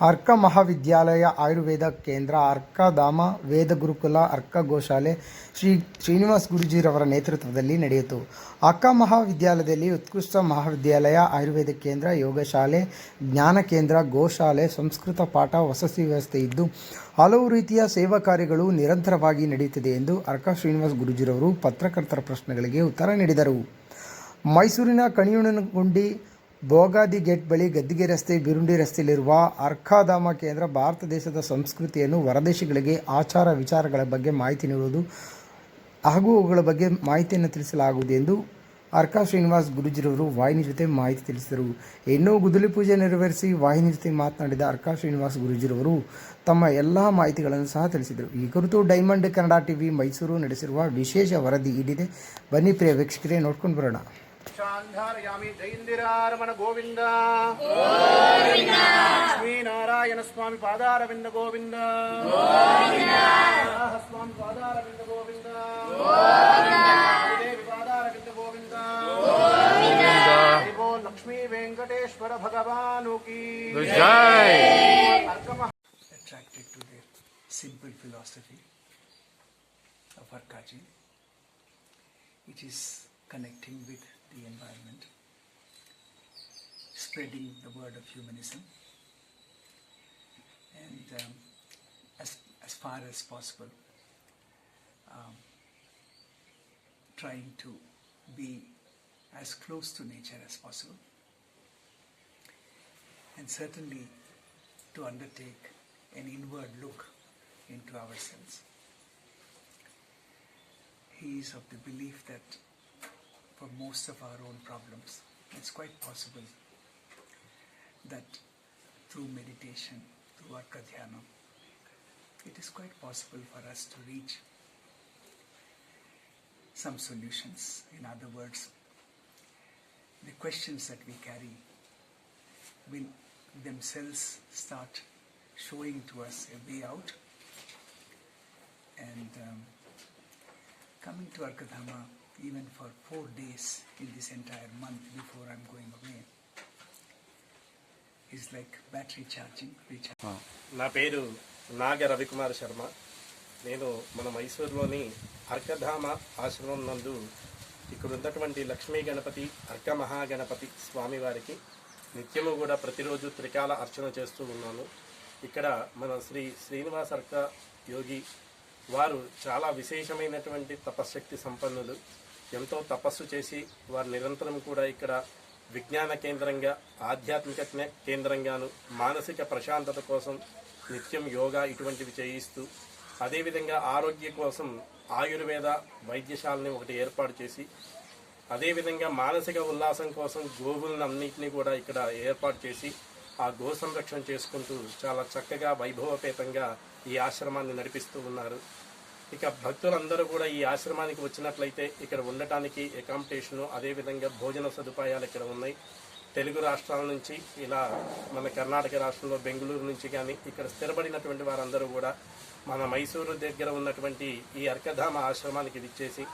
ಅರ್ಕ ಮಹಾವಿದ್ಯಾಲಯ ಆಯುರ್ವೇದ ಕೇಂದ್ರ, ಅರ್ಕಧಾಮ ವೇದ ಗುರುಕುಲ, ಅರ್ಕ ಗೋಶಾಲೆ ಶ್ರೀನಿವಾಸ ಗುರೂಜಿರವರ ನೇತೃತ್ವದಲ್ಲಿ ನಡೆಯಿತು. ಅರ್ಕ ಮಹಾವಿದ್ಯಾಲಯದಲ್ಲಿ ಉತ್ಕೃಷ್ಟ ಮಹಾವಿದ್ಯಾಲಯ, ಆಯುರ್ವೇದ ಕೇಂದ್ರ, ಯೋಗಶಾಲೆ, ಜ್ಞಾನ ಕೇಂದ್ರ, ಗೋಶಾಲೆ, ಸಂಸ್ಕೃತ ಪಾಠ, ವಸತಿ ವ್ಯವಸ್ಥೆ ಇದ್ದು ಹಲವು ರೀತಿಯ ಸೇವಾ ಕಾರ್ಯಗಳು ನಿರಂತರವಾಗಿ ನಡೆಯುತ್ತಿದೆ ಎಂದು ಅರ್ಕ ಶ್ರೀನಿವಾಸ ಗುರೂಜಿರವರು ಪತ್ರಕರ್ತರ ಪ್ರಶ್ನೆಗಳಿಗೆ ಉತ್ತರ ನೀಡಿದರು. ಮೈಸೂರಿನ ಕಣಿಯನಗುಂಡಿ ಬೋಗಾದಿ ಗೇಟ್ ಬಳಿ ಗದ್ದಿಗೆ ರಸ್ತೆ, ಬಿರುಂಡಿ ರಸ್ತೆಯಲ್ಲಿರುವ ಅರ್ಕಧಾಮ ಕೇಂದ್ರ ಭಾರತ ದೇಶದ ಸಂಸ್ಕೃತಿಯನ್ನು ಹೊರದೇಶಗಳಿಗೆ ಆಚಾರ ವಿಚಾರಗಳ ಬಗ್ಗೆ ಮಾಹಿತಿ ನೀಡುವುದು ಹಾಗೂ ಅವುಗಳ ಬಗ್ಗೆ ಮಾಹಿತಿಯನ್ನು ತಿಳಿಸಲಾಗುವುದು ಎಂದು ಅರ್ಕ ಶ್ರೀನಿವಾಸ ಗುರೂಜಿರವರು ವಾಹಿನಿ ಜೊತೆ ಮಾಹಿತಿ ತಿಳಿಸಿದರು. ಇನ್ನೂ ಗುದ್ದಲಿ ಪೂಜೆ ನೆರವೇರಿಸಿ ವಾಹಿನಿ ಜೊತೆ ಮಾತನಾಡಿದ ಅರ್ಕ ಶ್ರೀನಿವಾಸ ಗುರೂಜಿರವರು ತಮ್ಮ ಎಲ್ಲ ಮಾಹಿತಿಗಳನ್ನು ಸಹ ತಿಳಿಸಿದರು. ಈ ಕುರಿತು ಡೈಮಂಡ್ ಕನ್ನಡ ಟಿವಿ ಮೈಸೂರು ನಡೆಸಿರುವ ವಿಶೇಷ ವರದಿ ಇಲ್ಲಿದೆ. ಬನ್ನಿ ಪ್ರಿಯ ವೀಕ್ಷಕರೇ, ನೋಡ್ಕೊಂಡು ಬರೋಣ. ಶಾಂಧಾರಯಾಮಿ ಜೈಂದಿರಾರಮಣ ಗೋವಿಂದ ಗೋವಿಂದ. ಲಕ್ಷ್ಮೀನಾರಾಯಣ ಸ್ವಾಮಿ ಪಾದಾರವಿಂದ ಗೋವಿಂದ ಗೋವಿಂದ. ಸ್ವಾಮಿ ಪಾದಾರವಿಂದ ಗೋವಿಂದ ಗೋವಿಂದ. ದೇವಿ ಪಾದಾರವಿಂದ ಗೋವಿಂದ ಗೋವಿಂದ. ಹರಿಬೋ ಲಕ್ಷ್ಮೀ ವೆಂಕಟೇಶ್ವರ ಭಗವಾನು ಕಿ ಜೈ. Attracted to the simple philosophy of Arkaji, which is connecting with the environment, spreading the word of humanism, and as far as possible trying to be as close to nature as possible, and certainly to undertake an inward look into ourselves. He is of the belief that for most of our own problems, it's quite possible that through meditation, through Arka Dhyanam, it is quite possible for us to reach some solutions. In other words, the questions that we carry will themselves start showing to us a way out. And coming to Arkadhama even for 4 days in this entire month before I'm going away is like battery charging, recharging. నా పేరు నాగ రవికుమార్ శర్మ. నేను మన మైసూరులోని అర్కధామ ఆశ్రమం నందు ఇక్కడ ఉన్నటువంటి లక్ష్మీ గణపతి, అర్క మహాగణపతి స్వామివారికి నిత్యము కూడా ప్రతిరోజు త్రికాల అర్చన చేస్తూ ఉన్నాను. ఇక్కడ మన శ్రీనివాస అర్క యోగి వారు చాలా విశేషమైనటువంటి తపశ్శక్తి సంపన్నులు. ఎంతో తపస్సు చేసి వారు నిరంతరం కూడా ఇక్కడ విజ్ఞాన కేంద్రంగా, ఆధ్యాత్మిక కేంద్రంగాను, మానసిక ప్రశాంతత కోసం నిత్యం యోగా ఇటువంటివి చేయిస్తూ, అదేవిధంగా ఆరోగ్య కోసం ఆయుర్వేద వైద్యశాలని ఒకటి ఏర్పాటు చేసి, అదేవిధంగా మానసిక ఉల్లాసం కోసం గోవులను అన్నింటినీ కూడా ఇక్కడ ఏర్పాటు చేసి ఆ గో సంరక్షణ చేసుకుంటూ చాలా చక్కగా వైభవపేతంగా ఈ ఆశ్రమాన్ని నడిపిస్తూ ఉన్నారు. ఇక భక్తులందరూ కూడా ఈ ఆశ్రమానికి వచ్చినట్లయితే ఇక్కడ ఉండటానికి అకామిడేషను, అదేవిధంగా భోజన సదుపాయాలు ఇక్కడ ఉన్నాయి. తెలుగు రాష్ట్రాల నుంచి ఇలా మన కర్ణాటక రాష్ట్రంలో బెంగళూరు నుంచి కానీ ఇక్కడ స్థిరపడినటువంటి వారందరూ కూడా మన మైసూరు దగ్గర ఉన్నటువంటి ఈ అర్కధామ ఆశ్రమానికి విచ్చేసి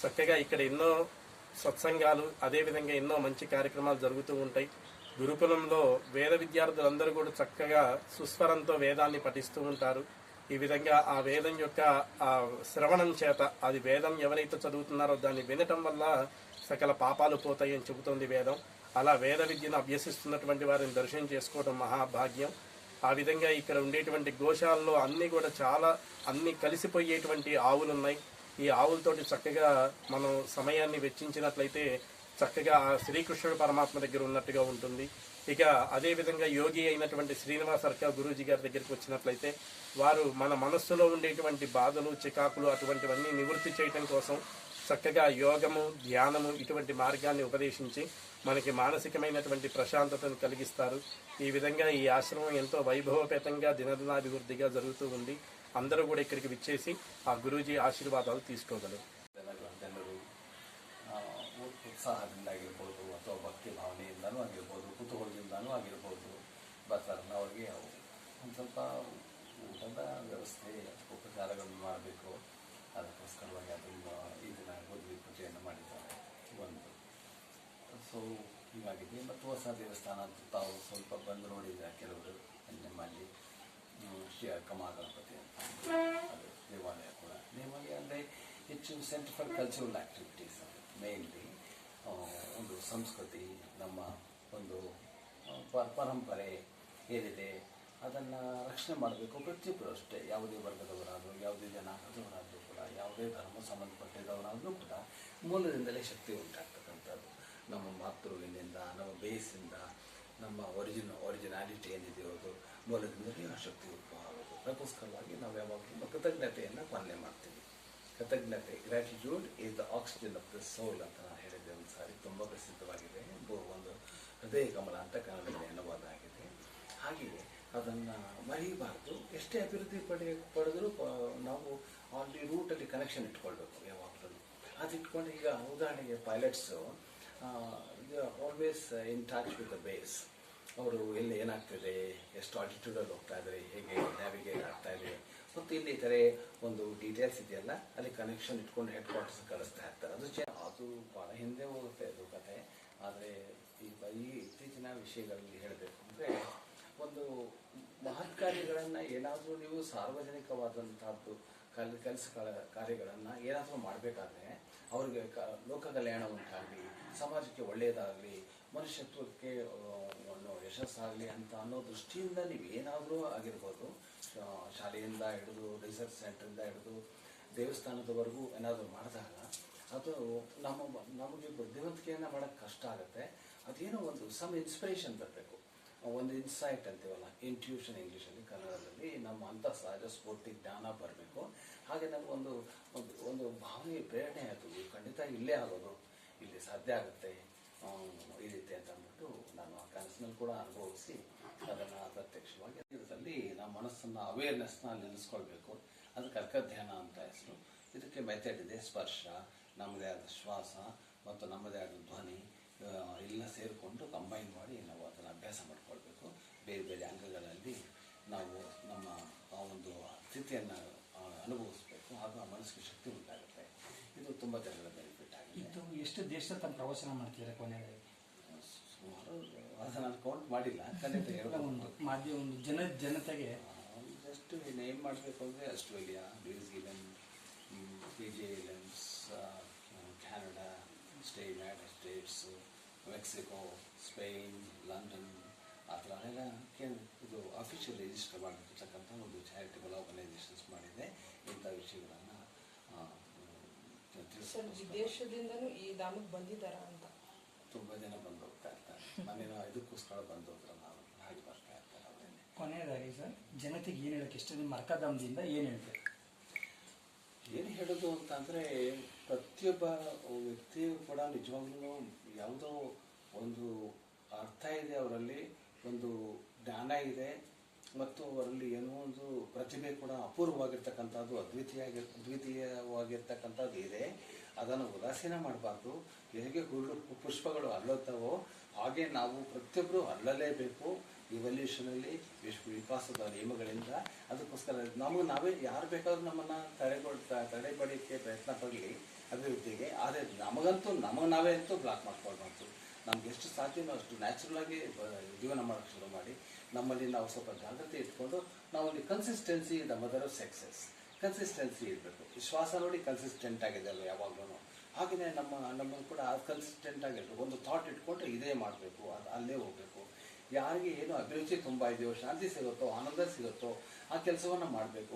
చక్కగా ఇక్కడ ఎన్నో సత్సంగాలు, అదేవిధంగా ఎన్నో మంచి కార్యక్రమాలు జరుగుతూ ఉంటాయి. గురుకులంలో వేద విద్యార్థులందరూ కూడా చక్కగా సుస్వరంతో వేదాన్ని పఠిస్తూ ఉంటారు. ఈ విధంగా ఆ వేదం యొక్క ఆ శ్రవణం చేత, అది వేదం ఎవరైతే చదువుతున్నారో దాన్ని వినటం వల్ల సకల పాపాలు పోతాయి అని చెబుతోంది వేదం. అలా వేద విద్యను అభ్యసిస్తున్నటువంటి వారిని దర్శనం చేసుకోవడం మహాభాగ్యం. ఆ విధంగా ఇక్కడ ఉండేటువంటి గోశాలలో అన్ని కలిసిపోయేటువంటి ఆవులు ఉన్నాయి. ఈ ఆవులతోటి చక్కగా మనం సమయాన్ని వెచ్చించినట్లయితే చక్కగా శ్రీకృష్ణుడు పరమాత్మ దగ్గర ఉన్నట్టుగా ఉంటుంది. ఇక అదేవిధంగా యోగి అయినటువంటి శ్రీనివాస అర్క గురూజీ గారి దగ్గరికి వచ్చినట్లయితే వారు మన మనస్సులో ఉండేటువంటి బాధలు, చికాకులు అటువంటివన్నీ నివృత్తి చేయటం కోసం చక్కగా యోగము, ధ్యానము ఇటువంటి మార్గాన్ని ఉపదేశించి మనకి మానసికమైనటువంటి ప్రశాంతతను కలిగిస్తారు. ఈ విధంగా ఈ ఆశ్రమం ఎంతో వైభవపేతంగా దినదినాభివృద్ధిగా జరుగుతూ ఉంది. అందరూ కూడా ఇక్కడికి విచ్చేసి ఆ గురూజీ ఆశీర్వాదాలు తీసుకోగలరు. ಉತ್ಸಾಹದಿಂದಾಗಿರ್ಬೋದು ಅಥವಾ ಭಕ್ತಿ ಭಾವನೆಯಿಂದನೂ ಆಗಿರ್ಬೋದು, ಕುತೂಹಲದಿಂದನೂ ಆಗಿರ್ಬೋದು ಬರ್ತಾರೆ. ಅವ್ರಿಗೆ ಒಂದು ಸ್ವಲ್ಪ ಊಟದ ವ್ಯವಸ್ಥೆ, ಉಪಚಾರಗಳನ್ನು ಮಾಡಬೇಕು. ಅದಕ್ಕೋಸ್ಕರವಾಗಿ ಅದನ್ನು ಈ ದಿನ ಗುದ್ದಲಿ ಪೂಜೆಯನ್ನು ಮಾಡಿದ್ದಾರೆ. ಒಂದು ಸೊ ಹೀಗಾಗಿದೆ. ಮತ್ತು ಹೊಸ ದೇವಸ್ಥಾನ ಅಂತ ತಾವು ಸ್ವಲ್ಪ ಬಂದು ನೋಡಿದ್ದಾರೆ ಕೆಲವರು. ನಮ್ಮಲ್ಲಿ ಶ್ರೀ ಅರ್ಕ ಮಹಾಗಣಪತಿ ಅಂತ ಅದು ದೇವಾಲಯ ಕೂಡ. ದೇವಾಲಯ ಅಂದರೆ ಹೆಚ್ಚು centre for cultural activities, mainly ಒಂದು ಸಂಸ್ಕೃತಿ, ನಮ್ಮ ಒಂದು ಪರಂಪರೆ ಏನಿದೆ ಅದನ್ನು ರಕ್ಷಣೆ ಮಾಡಬೇಕು. ಪ್ರತಿಯೊಬ್ಬರು ಅಷ್ಟೇ, ಯಾವುದೇ ವರ್ಗದವರಾದರೂ, ಯಾವುದೇ ಜನಾಂಗದವರಾದರೂ ಕೂಡ, ಯಾವುದೇ ಧರ್ಮ ಸಂಬಂಧಪಟ್ಟಿದ್ದವರಾದರೂ ಕೂಡ ಮೂಲದಿಂದಲೇ ಶಕ್ತಿ ಉಂಟಾಗ್ತಕ್ಕಂಥದ್ದು. ನಮ್ಮ ಮಾತೃವಿನಿಂದ, ನಮ್ಮ ಬೇಸಿಂದ, ನಮ್ಮ ಒರಿಜಿನಾಲಿಟಿ ಏನಿದೆಯೋ ಅದು ಮೂಲದಿಂದಲೇ ಆ ಶಕ್ತಿ ಉದ್ಭವ ಆಗೋದು. ಅದಕ್ಕೋಸ್ಕರವಾಗಿ ನಾವು ಯಾವಾಗಲೂ ಕೃತಜ್ಞತೆಯನ್ನು ಪಾಲನೆ ಮಾಡ್ತೀವಿ. ಕೃತಜ್ಞತೆ, gratitude is the oxygen of the soul ಅಂತ ನಾನು ಹೇಳಿದ್ದೆ ಒಂದು ಸಾರಿ, ತುಂಬ ಪ್ರಸಿದ್ಧವಾಗಿದೆ. ಒಂದು ಹೃದಯ ಕಮಲ ಅಂತ ಕನ್ನಡದಲ್ಲಿ ಅನುವಾದ ಆಗಿದೆ. ಹಾಗೆಯೇ ಅದನ್ನು ಮರೀಬಾರ್ದು. ಎಷ್ಟೇ ಅಭಿವೃದ್ಧಿ ಪಡೆದರೂ ನಾವು ಅಲ್ಲಿ ರೂಟಲ್ಲಿ ಕನೆಕ್ಷನ್ ಇಟ್ಕೊಳ್ಬೇಕು ಯಾವಾಗಲೂ. ಅದು ಇಟ್ಕೊಂಡು ಈಗ ಉದಾಹರಣೆಗೆ pilots always in touch with the base. ಅವರು ಎಲ್ಲಿ ಏನಾಗ್ತಿದೆ, ಎಷ್ಟು ಆಲ್ಟಿಟ್ಯೂಡಲ್ಲಿ ಹೋಗ್ತಾ ಇದ್ದಾರೆ, ಹೇಗೆ ನ್ಯಾವಿಗೇಟ್ ಆಗ್ತಾ ಇದೆ, ಮತ್ತು ಇಲ್ಲಿ ಈ ಥರ ಒಂದು ಡೀಟೇಲ್ಸ್ ಇದೆಯಲ್ಲ, ಅಲ್ಲಿ ಕನೆಕ್ಷನ್ ಇಟ್ಕೊಂಡು ಹೆಡ್ ಕ್ವಾರ್ಟರ್ಸ್ ಕಳಿಸ್ತಾ ಇರ್ತಾರೆ. ಅದು ಭಾಳ ಹಿಂದೆ ಹೋಗುತ್ತೆ ಅದು ಕತೆ. ಆದರೆ ಈ ಇತ್ತೀಚಿನ ವಿಷಯಗಳಲ್ಲಿ ಹೇಳಬೇಕು ಅಂದರೆ, ಒಂದು ಮಹತ್ ಕಾರ್ಯಗಳನ್ನು ಏನಾದರೂ ನೀವು ಸಾರ್ವಜನಿಕವಾದಂಥದ್ದು ಕೆಲಸ ಕಾರ್ಯಗಳನ್ನು ಏನಾದರೂ ಮಾಡಬೇಕಾದ್ರೆ ಅವ್ರಿಗೆ ಲೋಕ ಕಲ್ಯಾಣ ಉಂಟಾಗಲಿ, ಸಮಾಜಕ್ಕೆ ಒಳ್ಳೆಯದಾಗಲಿ, ಮನುಷ್ಯತ್ವಕ್ಕೆ ಯಶಸ್ಸಾಗಲಿ ಅಂತ ಅನ್ನೋ ದೃಷ್ಟಿಯಿಂದ ನೀವು ಏನಾದರೂ ಆಗಿರ್ಬೋದು, ಶಾಲೆಯಿಂದ ಹಿಡಿದು ರಿಸರ್ಚ್ ಸೆಂಟ್ರಿಂದ ಹಿಡಿದು ದೇವಸ್ಥಾನದವರೆಗೂ ಏನಾದರೂ ಮಾಡಿದಾಗ ಅದು ನಮಗೆ ಬುದ್ಧಿವಂತಿಕೆಯನ್ನು ಮಾಡೋಕ್ಕೆ ಕಷ್ಟ ಆಗುತ್ತೆ. ಅದೇನೋ ಒಂದು ಸಮ್ ಇನ್ಸ್ಪಿರೇಷನ್ ಬರಬೇಕು, ಒಂದು ಇನ್ಸೈಟ್ ಅಂತೀವಲ್ಲ, ಇಂಟ್ಯೂಷನ್ ಇಂಗ್ಲೀಷಲ್ಲಿ, ಕನ್ನಡದಲ್ಲಿ ನಮ್ಮ ಅಂತಃಸಹಜ ಸ್ಫೂರ್ತಿ ಜ್ಞಾನ ಬರಬೇಕು. ಹಾಗೆ ನಮಗೊಂದು ಒಂದು ಭಾವನೆ, ಪ್ರೇರಣೆ ಆಯಿತು, ಖಂಡಿತ ಇಲ್ಲೇ ಆಗೋದು, ಇಲ್ಲಿ ಸಾಧ್ಯ ಆಗುತ್ತೆ ಈ ರೀತಿ ಅಂತ ಅಂದ್ಬಿಟ್ಟು ನಾನು ಆ ಕನಸಿನಲ್ಲಿ ಕೂಡ ಅನುಭವಿಸಿ ಅದನ್ನು ಪ್ರತ್ಯಕ್ಷವಾಗಿ ಇದರಲ್ಲಿ ನಮ್ಮ ಮನಸ್ಸನ್ನು ಅವೇರ್ನೆಸ್ನ ನಿಲ್ಲಿಸ್ಕೊಳ್ಬೇಕು. ಅದಕ್ಕೆ ಅರ್ಕ ಧ್ಯಾನ ಅಂತ ಹೆಸರು. ಇದಕ್ಕೆ ಮೆಥಡ್ ಇದೆ. ಸ್ಪರ್ಶ, ನಮ್ಮದೇ ಆದ ಶ್ವಾಸ ಮತ್ತು ನಮ್ಮದೇ ಆದ ಧ್ವನಿ ಎಲ್ಲ ಸೇರಿಕೊಂಡು ಕಂಬೈನ್ ಮಾಡಿ ನಾವು ಅದನ್ನು ಅಭ್ಯಾಸ ಮಾಡ್ಕೊಳ್ಬೇಕು. ಬೇರೆ ಬೇರೆ ಅಂಗಗಳಲ್ಲಿ ನಾವು ನಮ್ಮ ಆ ಒಂದು ಸ್ಥಿತಿಯನ್ನು ಅನುಭವಿಸ್ಬೇಕು. ಆಗ ಮನಸ್ಸಿಗೆ ಶಕ್ತಿ ಉಂಟಾಗುತ್ತೆ. ಇದು ತುಂಬ ಜನರ ಬೆನಿಫಿಟ್ ಆಗಿದೆ. ಇದು ಎಷ್ಟು ದೇಶದ ತಮ್ಮ ಪ್ರವಾಸನ ಮಾಡ್ತಿದ್ದಾರೆ ಕೊನೆಯಲ್ಲಿ? ಸುಮಾರು ಅದು ನಾನು ಕೌಂಟ್ ಮಾಡಿಲ್ಲ, ಖಂಡಿತ ಮಾಧ್ಯಮ ಒಂದು ಜನತೆಗೆ ಜಸ್ಟ್ ನೇಮ್ ಮಾಡಬೇಕು ಅಂದರೆ Australia, New Zealand, PJ Islands, Canada, United states, Mexico, Spain, London, ಆ ಥರ ಎಲ್ಲ ಇದು ಅಫಿಷಿಯಲ್ ರಿಜಿಸ್ಟರ್ ಮಾಡಿರ್ತಕ್ಕಂಥ ಒಂದು ಚಾರಿಟಬಲ್ ಆರ್ಗನೈಸೇಷನ್ಸ್ ಮಾಡಿದೆ. ಇಂಥ ವಿಷಯಗಳನ್ನು ವಿದೇಶದಿಂದನೂ ಈ ಧಾಮಕ್ಕೆ ಬಂದಿದ್ದಾರಾ ಅಂತ ತುಂಬ ಜನ ಬಂದು ಹೋಗ್ತಾ ಇರ್ತಾರೆ. ಮನೇನ ಇದಕ್ಕೋಸ್ಕರ ಬಂದು ಹೋದ್ರಲ್ಲ, ನಾವು ಹಾಗೆ ಬರ್ತಾ ಇರ್ತಾರೆ ಅವರೇನೆ. ಕೊನೆಯದಾಗಿ ಸರ್, ಜನತೆಗೆ ಏನು ಹೇಳಕ್ಕೆ ಇಷ್ಟ? ನಿಮ್ಮ ಅರ್ಕಧಾಮದಿಂದ ಏನು ಹೇಳ್ತಾರೆ? ಏನು ಹೇಳೋದು ಅಂತ ಅಂದರೆ, ಪ್ರತಿಯೊಬ್ಬ ವ್ಯಕ್ತಿಯು ಕೂಡ ನಿಜವಾಗ್ಲೂ ಯಾವುದೋ ಒಂದು ಅರ್ಥ ಇದೆ, ಅವರಲ್ಲಿ ಒಂದು ಜ್ಞಾನ ಇದೆ, ಮತ್ತು ಅವರಲ್ಲಿ ಏನೋ ಒಂದು ಪ್ರತಿಭೆ ಕೂಡ ಅಪೂರ್ವವಾಗಿರ್ತಕ್ಕಂಥದ್ದು, ಅದ್ವಿತೀಯವಾಗಿರ್ತಕ್ಕಂಥದ್ದು ಇದೆ. ಅದನ್ನು ಉದಾಸೀನ ಮಾಡಬಾರ್ದು. ಹೇಗೆ ಪುಷ್ಪಗಳು ಅರಳುತ್ತವೋ ಹಾಗೆ ನಾವು ಪ್ರತಿಯೊಬ್ಬರು ಅರಳಲೇಬೇಕು ಇವಲ್ಯೂಷನಲ್ಲಿ, ವಿಕಾಸದ ನಿಯಮಗಳಿಂದ. ಅದಕ್ಕೋಸ್ಕರ ನಾವೇ ಯಾರು ಬೇಕಾದ್ರೂ ನಮ್ಮನ್ನು ತಡೆಬಡಿಕೆ ಪ್ರಯತ್ನ ಪಡಲಿ ಅಭಿವೃದ್ಧಿಗೆ. ಆದರೆ ನಮಗೆ ನಾವೇ ಅಂತೂ ಬ್ಲಾಕ್ ಮಾಡ್ಕೊಳ್ಬಾರ್ದು. ನಮ್ಗೆ ಎಷ್ಟು ಸಾಧ್ಯವೋ ಅಷ್ಟು ನ್ಯಾಚುರಲಾಗಿ ಜೀವನ ಮಾಡೋಕ್ಕೆ ಶುರು ಮಾಡಿ, ನಮ್ಮಲ್ಲಿ ನಾವು ಸ್ವಲ್ಪ ಜಾಗೃತಿ ಇಟ್ಕೊಂಡು, ನಾವಲ್ಲಿ consistency the mother of success, consistency ಇರಬೇಕು. ಶ್ವಾಸ ನೋಡಿ ಕನ್ಸಿಸ್ಟೆಂಟ್ ಆಗಿದೆ ಅಲ್ವ ಯಾವಾಗಲೂ. ಹಾಗೆಯೇ ನಮ್ಮನ್ನು ಕೂಡ ಕನ್ಸಿಸ್ಟೆಂಟ್ ಆಗಿರಬೇಕು. ಒಂದು ಥಾಟ್ ಇಟ್ಕೊಂಡ್ರೆ ಇದೇ ಮಾಡಬೇಕು, ಅಲ್ಲೇ ಹೋಗಬೇಕು. ಯಾರಿಗೆ ಏನು ಅಭಿರುಚಿ ತುಂಬ ಇದೆಯೋ, ಶಾಂತಿ ಸಿಗುತ್ತೋ, ಆನಂದ ಸಿಗುತ್ತೋ ಆ ಕೆಲಸವನ್ನು ಮಾಡಬೇಕು.